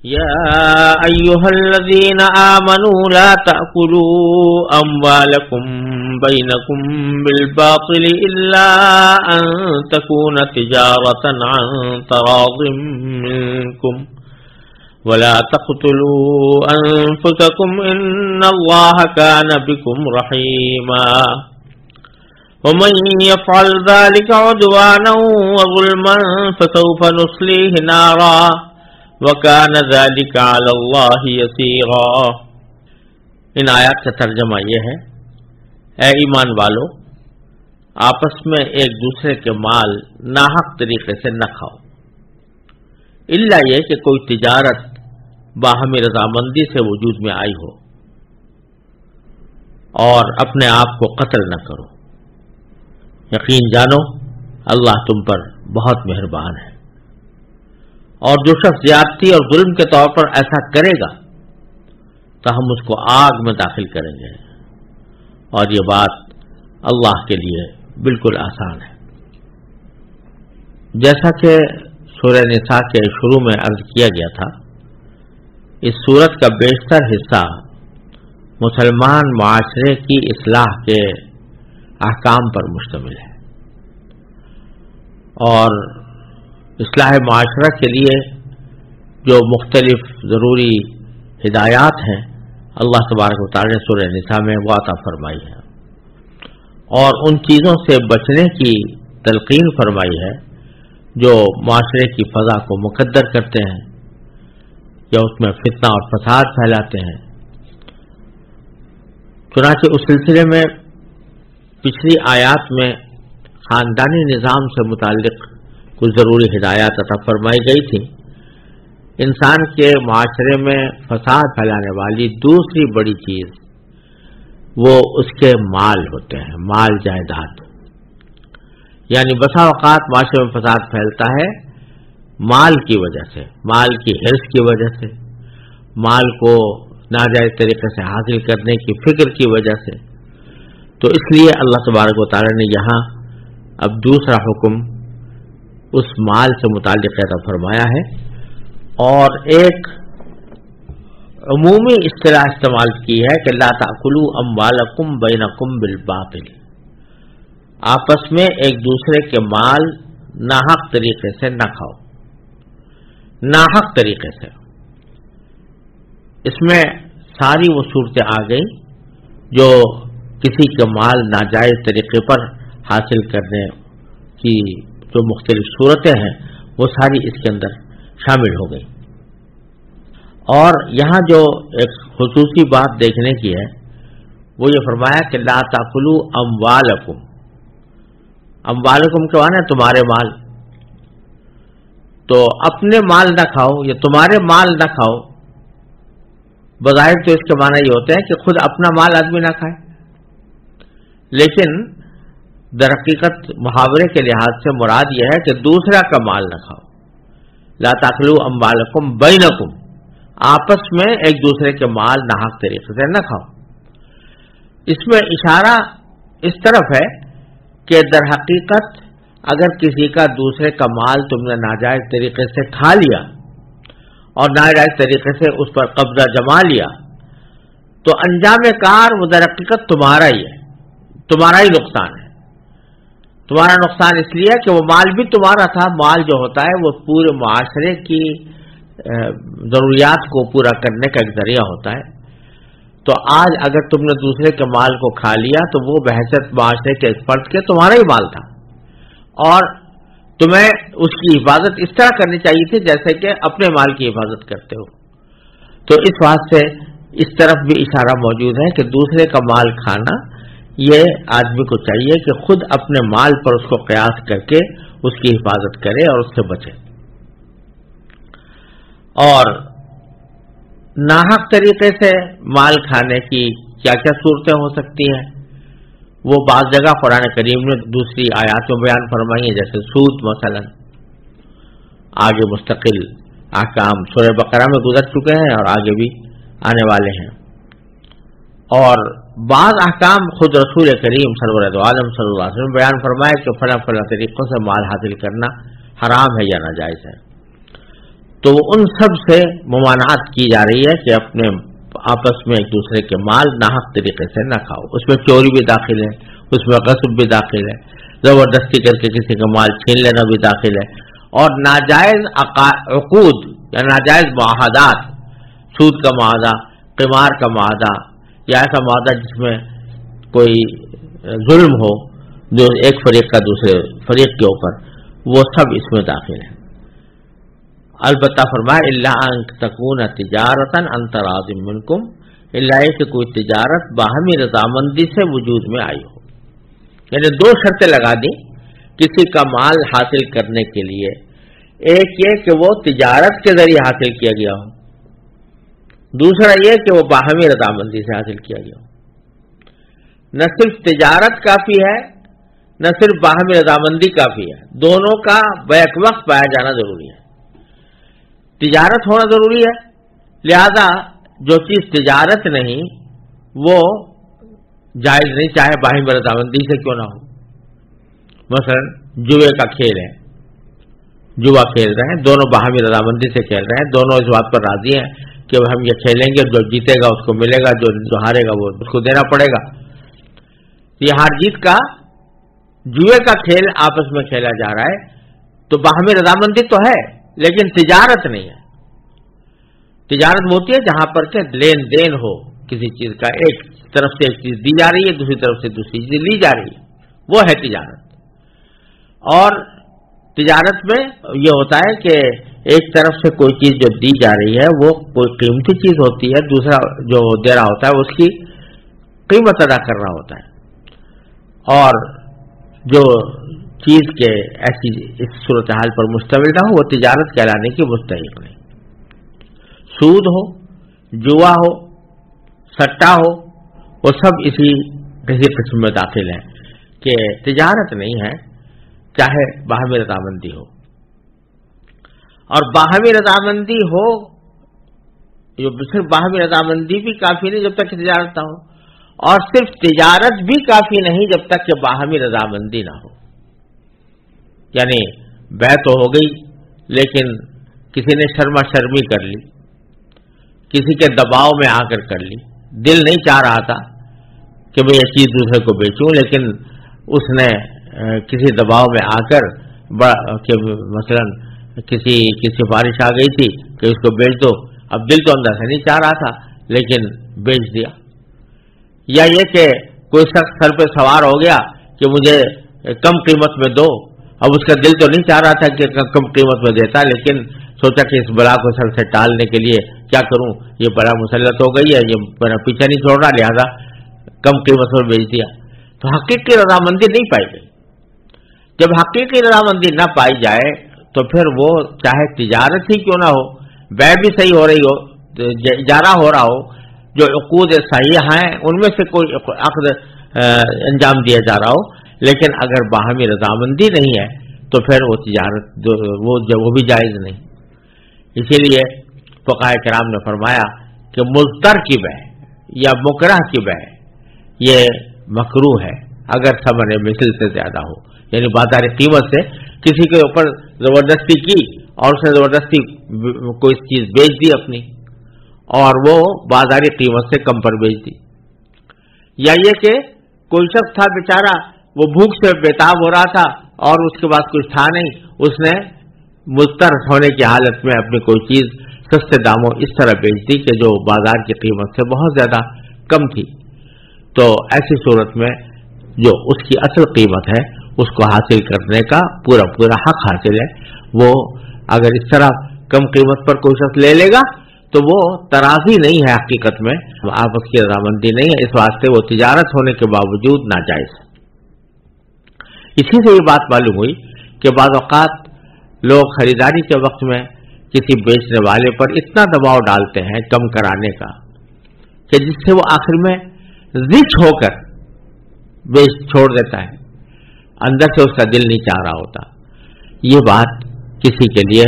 يا أيها الذين آمنوا لا تأكلوا أموالكم بينكم بالباطل إلا أن تكون تجارة عن تراض منكم ولا تقتلوا أنفسكم إن الله كان بكم رحيما ومن يفعل ذلك عدوانا وظلما فسوف نصليه نارا وَكَانَ ذَلِكَ عَلَى اللَّهِ يَسِيرًا۔ ان آیات کا ترجمہ یہ ہے، اے ایمان والو، آپس میں ایک دوسرے کے مال ناحق طریقے سے نہ کھاؤ، الا یہ کہ کوئی تجارت باہمی رضامندی سے وجود میں آئی ہو، اور اپنے آپ کو قتل نہ کرو۔ یقین جانو اللہ تم پر بہت مہربان ہے۔ اور جو شخص زیادتی اور ظلم کے طور پر ایسا کرے گا تو ہم اس کو آگ میں داخل کریں گے، اور یہ بات اللہ کے لیے بالکل آسان ہے۔ جیسا کہ سورہ نساء کے شروع میں عرض کیا گیا تھا، اس سورت کا بیشتر حصہ مسلمان معاشرے کی اصلاح کے احکام پر مشتمل ہے، اور اصلاح معاشرہ کے لیے جو مختلف ضروری ہدایات ہیں اللہ تبارک و تعالی نے سورہ نساء میں وہ عطا فرمائی ہے، اور ان چیزوں سے بچنے کی تلقین فرمائی ہے جو معاشرے کی فضا کو مکدر کرتے ہیں یا اس میں فتنہ اور فساد پھیلاتے ہیں۔ چنانچہ اس سلسلے میں پچھلی آیات میں خاندانی نظام سے متعلق کچھ ضروری ہدایات عطا فرمائی گئی تھی۔ انسان کے معاشرے میں فساد پھیلانے والی دوسری بڑی چیز وہ اس کے مال ہوتے ہیں، مال جائیداد، یعنی بسا اوقات معاشرے میں فساد پھیلتا ہے مال کی وجہ سے، مال کی حرص کی وجہ سے، مال کو ناجائز طریقے سے حاصل کرنے کی فکر کی وجہ سے۔ تو اس لیے اللہ تبارک و تعالی نے یہاں اب دوسرا حکم اس مال سے متعلق عطا فرمایا ہے، اور ایک عمومی اصطلاح استعمال کی ہے کہ لا تأکلوا اموالکم بینکم بالباطل، آپس میں ایک دوسرے کے مال ناحق طریقے سے نہ کھاؤ۔ ناحق طریقے سے اس میں ساری وہ صورتیں آ گئی جو کسی کے مال ناجائز طریقے پر حاصل کرنے کی جو مختلف صورتیں ہیں وہ ساری اس کے اندر شامل ہو گئی۔ اور یہاں جو ایک خصوصی بات دیکھنے کی ہے وہ یہ فرمایا کہ لا تأکلوا اموالکم، اموالکم کے معنی تمہارے مال، تو اپنے مال نہ کھاؤ یا تمہارے مال نہ کھاؤ، بظاہر تو اس کے معنی یہ ہوتے ہیں کہ خود اپنا مال آدمی نہ کھائے، لیکن در حقیقت محاورے کے لحاظ سے مراد یہ ہے کہ دوسرا کا مال نہ کھاؤ۔ لا تأکلوا اموالکم بینکم، آپس میں ایک دوسرے کے مال ناحق طریقے سے نہ کھاؤ۔ اس میں اشارہ اس طرف ہے کہ در حقیقت اگر کسی کا دوسرے کا مال تم نے ناجائز طریقے سے کھا لیا اور ناجائز طریقے سے اس پر قبضہ جما لیا تو انجام کار وہ در حقیقت تمہارا ہی ہے، تمہارا ہی نقصان ہے۔ تمہارا نقصان اس لیے کہ وہ مال بھی تمہارا تھا، مال جو ہوتا ہے وہ پورے معاشرے کی ضروریات کو پورا کرنے کا ایک ذریعہ ہوتا ہے۔ تو آج اگر تم نے دوسرے کے مال کو کھا لیا تو وہ بحیثیت معاشرے کے ایک فرد کے تمہارا ہی مال تھا، اور تمہیں اس کی حفاظت اس طرح کرنی چاہیے تھی جیسے کہ اپنے مال کی حفاظت کرتے ہو۔ تو اس بات سے اس طرف بھی اشارہ موجود ہے کہ دوسرے کا مال کھانا یہ آدمی کو چاہیے کہ خود اپنے مال پر اس کو قیاس کر کے اس کی حفاظت کرے اور اس سے بچے۔ اور ناحق طریقے سے مال کھانے کی کیا کیا صورتیں ہو سکتی ہیں وہ بعض جگہ قرآن کریم نے دوسری آیات میں بیان فرمائی ہیں، جیسے سود مثلا، آگے مستقل احکام سورہ بقرہ میں گزر چکے ہیں اور آگے بھی آنے والے ہیں، اور بعض احکام خود رسول کریم سرور دو عالم صلی اللہ علیہ وسلم بیان فرمائے کہ فلاں فلاں طریقوں سے مال حاصل کرنا حرام ہے یا ناجائز ہے۔ تو ان سب سے ممانعت کی جا رہی ہے کہ اپنے آپس میں ایک دوسرے کے مال ناحق طریقے سے نہ کھاؤ. اس میں چوری بھی داخل ہے, اس میں غصب بھی داخل ہے, زبردستی کر کے کسی کا مال چھین لینا بھی داخل ہے, اور ناجائز عقود یا ناجائز معاہدات, سود کا معاہدہ, قمار کا معاہدہ, یا ایسا معاہدہ جس میں کوئی ظلم ہو جو ایک فریق کا دوسرے فریق کے اوپر, وہ سب اس میں داخل ہے. البتہ فرمایا الا ان تکون تجارتا عن تراض منکم, الا کہ کوئی تجارت باہمی رضامندی سے وجود میں آئی ہو. یعنی دو شرطیں لگا دی کسی کا مال حاصل کرنے کے لیے. ایک یہ کہ وہ تجارت کے ذریعے حاصل کیا گیا ہو, دوسرا یہ کہ وہ باہمی رضامندی سے حاصل کیا گیا ہو. نہ صرف تجارت کافی ہے, نہ صرف باہمی رضامندی کافی ہے, دونوں کا بیک وقت پایا جانا ضروری ہے. تجارت ہونا ضروری ہے, لہذا جو چیز تجارت نہیں وہ جائز نہیں, چاہے باہمی رضامندی سے کیوں نہ ہو. مثلا جوئے کا کھیل ہے, جوا کھیل رہے ہیں, دونوں باہمی رضامندی سے کھیل رہے ہیں, دونوں اس بات پر راضی ہیں کہ ہم یہ کھیلیں گے, جو جیتے گا اس کو ملے گا, جو ہارے گا وہ اس کو دینا پڑے گا. یہ ہار جیت کا جوئے کا کھیل آپس میں کھیلا جا رہا ہے, تو باہمی رضامندی تو ہے لیکن تجارت نہیں ہے. تجارت وہ ہوتی ہے جہاں پر کہ لین دین ہو کسی چیز کا, ایک طرف سے ایک چیز دی جا رہی ہے, دوسری طرف سے دوسری چیز لی جا رہی ہے, وہ ہے تجارت. اور تجارت میں یہ ہوتا ہے کہ ایک طرف سے کوئی چیز جو دی جا رہی ہے وہ کوئی قیمتی چیز ہوتی ہے, دوسرا جو دے رہا ہوتا ہے اس کی قیمت ادا کر رہا ہوتا ہے, اور جو چیز کے ایسی اس صورتحال پر مشتمل نہ ہو وہ تجارت کہلانے کی مستحق نہیں. سود ہو, جوا ہو, سٹا ہو, وہ سب اسی قسم میں داخل ہیں کہ تجارت نہیں ہے, چاہے باہمی رضامندی ہو. اور باہمی رضامندی ہو, صرف باہمی رضامندی بھی کافی نہیں جب تک کہ تجارت نہ ہو, اور صرف تجارت بھی کافی نہیں جب تک کہ باہمی رضامندی نہ ہو. یعنی بیع تو ہو گئی لیکن کسی نے شرما شرمی کر لی, کسی کے دباؤ میں آ کر لی, دل نہیں چاہ رہا تھا کہ میں یہ چیز دوسرے کو بیچوں, لیکن اس نے کسی دباؤ میں آ کر کہ مثلا کسی کی سفارش آ گئی تھی کہ اس کو بیچ دو, اب دل تو اندر سے نہیں چاہ رہا تھا لیکن بیچ دیا. یا یہ کہ کوئی شخص سر پہ سوار ہو گیا کہ مجھے کم قیمت میں دو, اب اس کا دل تو نہیں چاہ رہا تھا کہ کم قیمت میں دیتا, لیکن سوچا کہ اس بلا کو سر سے ٹالنے کے لیے کیا کروں, یہ بڑا مسلط ہو گئی ہے, یہ میرا پیچھا نہیں چھوڑ رہا, لہذا کم قیمت میں بیچ دیا. تو حقیقی رضامندی نہیں پائی گئی. جب حقیقی رضامندی نہ پائی جائے تو پھر وہ چاہے تجارت ہی کیوں نہ ہو, بیع بھی صحیح ہو رہی ہو, اجارہ ہو رہا ہو, جو عقود صحیح ہیں ان میں سے کوئی عقد انجام دیا جا رہا ہو, لیکن اگر باہمی رضامندی نہیں ہے تو پھر وہ تجارت وہ بھی جائز نہیں. اسی لیے فقہاء کرام نے فرمایا کہ مضطر کی بیع یا مکرہ کی بیع یہ مکروہ ہے اگر ثمن مثل سے زیادہ ہو. یعنی بازاری قیمت سے کسی کے اوپر زبردستی کی اور اس نے زبردستی کوئی چیز بیچ دی اپنی, اور وہ بازاری قیمت سے کم پر بیچ دی. یا یہ کہ کوئی شخص تھا بیچارہ, وہ بھوک سے بےتاب ہو رہا تھا اور اس کے پاس کچھ تھا نہیں, اس نے مضطر ہونے کی حالت میں اپنی کوئی چیز سستے داموں اس طرح بیچ دی کہ جو بازار کی قیمت سے بہت زیادہ کم تھی. تو ایسی صورت میں جو اس کی اصل قیمت ہے اس کو حاصل کرنے کا پورا حق حاصل ہے. وہ اگر اس طرح کم قیمت پر کوئی شخص لے لے گا تو وہ ترازی نہیں ہے, حقیقت میں آپس کی رضامندی نہیں ہے, اس واسطے وہ تجارت ہونے کے باوجود ناجائز ہے. اسی سے یہ بات معلوم ہوئی کہ بعض اوقات لوگ خریداری کے وقت میں کسی بیچنے والے پر اتنا دباؤ ڈالتے ہیں کم کرانے کا کہ جس سے وہ آخر میں زچ ہو کر بیچ چھوڑ دیتا ہے, اندر سے اس کا دل نہیں چاہ رہا ہوتا. یہ بات کسی کے لیے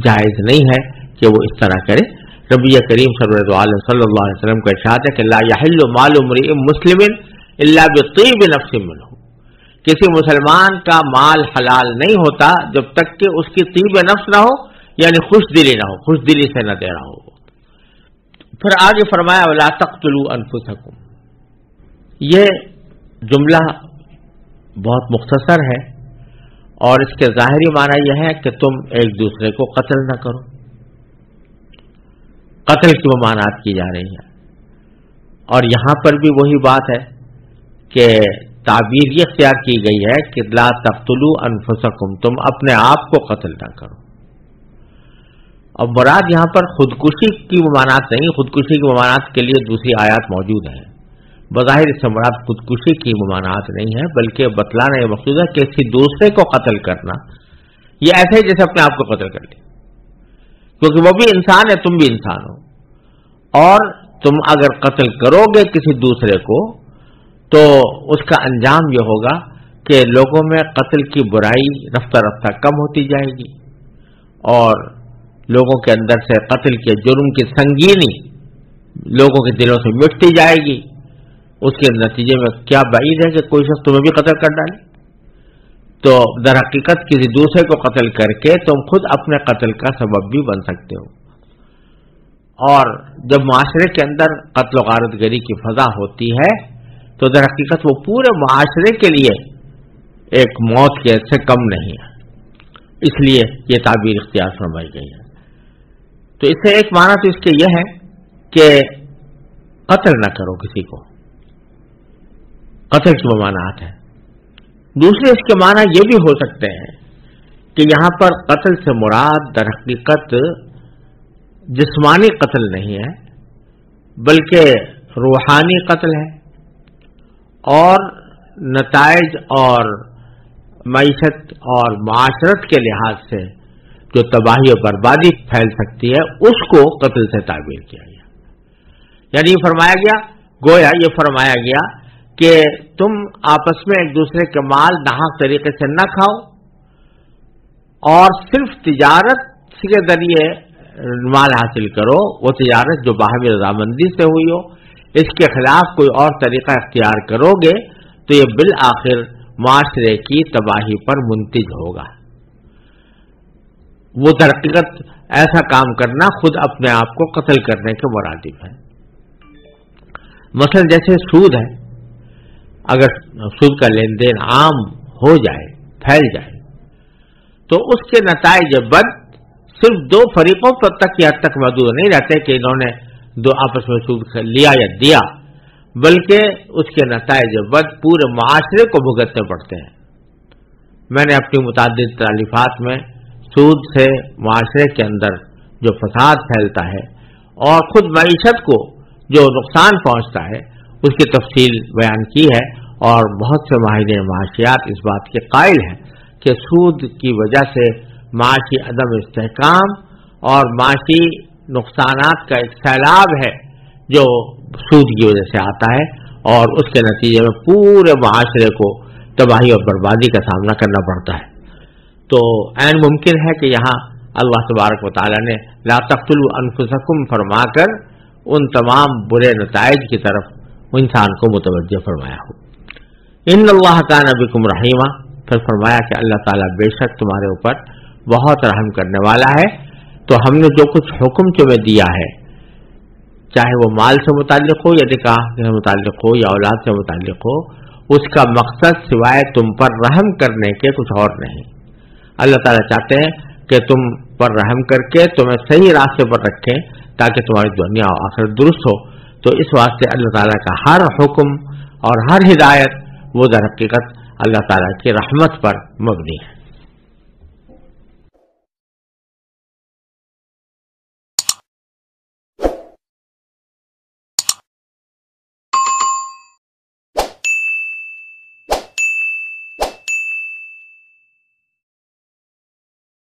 جائز نہیں ہے کہ وہ اس طرح کرے. نبی کریم صلی اللہ علیہ وسلم کا ارشاد ہے کہ لا یحل مال امرئ مسلم الا بطیب نفس منہ, کسی مسلمان کا مال حلال نہیں ہوتا جب تک کہ اس کی طیب نفس نہ ہو, یعنی خوش دلی نہ ہو، خوش دلی سے نہ دے رہا ہو۔ پھر آگے فرمایا وَلَا تَقْتُلُوا أَنفُسَكُمْ۔ یہ جملہ بہت مختصر ہے اور اس کے ظاہری معنی یہ ہے کہ تم ایک دوسرے کو قتل نہ کرو۔ قتل کی ممانعت کی جا رہی ہے، اور یہاں پر بھی وہی بات ہے کہ تعبیر یہ اختیار کی گئی ہے کہ لا تقتلوا انفسکم، تم اپنے آپ کو قتل نہ کرو۔ اب مراد یہاں پر خودکشی کی ممانعت نہیں، خودکشی کی ممانعت کے لیے دوسری آیات موجود ہیں، بظاہر اس سے مراد خودکشی کی ممانعت نہیں ہے، بلکہ بتلانا یہ مقصود ہے کہ کسی دوسرے کو قتل کرنا یہ ایسے ہی جیسے اپنے آپ کو قتل کر لیا، کیونکہ وہ بھی انسان ہے، تم بھی انسان ہو، اور تم اگر قتل کرو گے کسی دوسرے کو تو اس کا انجام یہ ہوگا کہ لوگوں میں قتل کی برائی رفتہ رفتہ کم ہوتی جائے گی، اور لوگوں کے اندر سے قتل کے جرم کی سنگینی لوگوں کے دلوں سے مٹتی جائے گی۔ اس کے نتیجے میں کیا بعید ہے کہ کوئی شخص تمہیں بھی قتل کر ڈالے؟ تو در حقیقت کسی دوسرے کو قتل کر کے تم خود اپنے قتل کا سبب بھی بن سکتے ہو، اور جب معاشرے کے اندر قتل و غارت گری کی فضا ہوتی ہے تو در حقیقت وہ پورے معاشرے کے لیے ایک موت کے سے کم نہیں ہے، اس لیے یہ تعبیر اختیار فرمائی گئی ہے۔ تو اس سے ایک معنی تو اس کے یہ ہے کہ قتل نہ کرو کسی کو، قتل کی ممانعت ہے۔ دوسرے اس کے معنی یہ بھی ہو سکتے ہیں کہ یہاں پر قتل سے مراد در حقیقت جسمانی قتل نہیں ہے بلکہ روحانی قتل ہے، اور نتائج اور معیشت اور معاشرت کے لحاظ سے جو تباہی و بربادی پھیل سکتی ہے اس کو قتل سے تعبیر کیا گیا۔ یعنی یہ فرمایا گیا، گویا یہ فرمایا گیا کہ تم آپس میں ایک دوسرے کے مال ناحق طریقے سے نہ کھاؤ، اور صرف تجارت کے ذریعے مال حاصل کرو، وہ تجارت جو باہمی رضامندی سے ہوئی ہو، اس کے خلاف کوئی اور طریقہ اختیار کرو گے تو یہ بالآخر معاشرے کی تباہی پر منتج ہوگا۔ وہ در حقیقت ایسا کام کرنا خود اپنے آپ کو قتل کرنے کے مرادف ہے۔ مثلا جیسے سود ہے، اگر سود کا لین دین عام ہو جائے، پھیل جائے، تو اس کے نتائج بد صرف دو فریقوں پر تک کی حد تک محدود نہیں رہتے کہ انہوں نے دو آپس میں سود لیا یا دیا، بلکہ اس کے نتائج بد پورے معاشرے کو بھگتنے پڑتے ہیں۔ میں نے اپنی متعدد تالیفات میں سود سے معاشرے کے اندر جو فساد پھیلتا ہے اور خود معیشت کو جو نقصان پہنچتا ہے اس کی تفصیل بیان کی ہے، اور بہت سے ماہرین معاشیات اس بات کے قائل ہیں کہ سود کی وجہ سے معاشی عدم استحکام اور معاشی نقصانات کا ایک سیلاب ہے جو سود کی وجہ سے آتا ہے، اور اس کے نتیجے میں پورے معاشرے کو تباہی اور بربادی کا سامنا کرنا پڑتا ہے۔ تو عین ممکن ہے کہ یہاں اللہ تبارک و تعالیٰ نے لا تقتلوا انفسکم فرما کر ان تمام برے نتائج کی طرف انسان کو متوجہ فرمایا ہو۔ ان اللہ کان بکم رحیما، پھر فرمایا کہ اللہ تعالیٰ بے شک تمہارے اوپر بہت رحم کرنے والا ہے۔ تو ہم نے جو کچھ حکم تمہیں دیا ہے، چاہے وہ مال سے متعلق ہو یا نکاح سے متعلق ہو یا اولاد سے متعلق ہو، اس کا مقصد سوائے تم پر رحم کرنے کے کچھ اور نہیں۔ اللہ تعالیٰ چاہتے ہیں کہ تم پر رحم کر کے تمہیں صحیح راستے پر رکھیں تاکہ تمہاری دنیا اور آخرت درست ہو۔ تو اس واسطے اللہ تعالیٰ کا ہر حکم اور ہر ہدایت وہ در حقیقت اللہ تعالیٰ کی رحمت پر مبنی ہے۔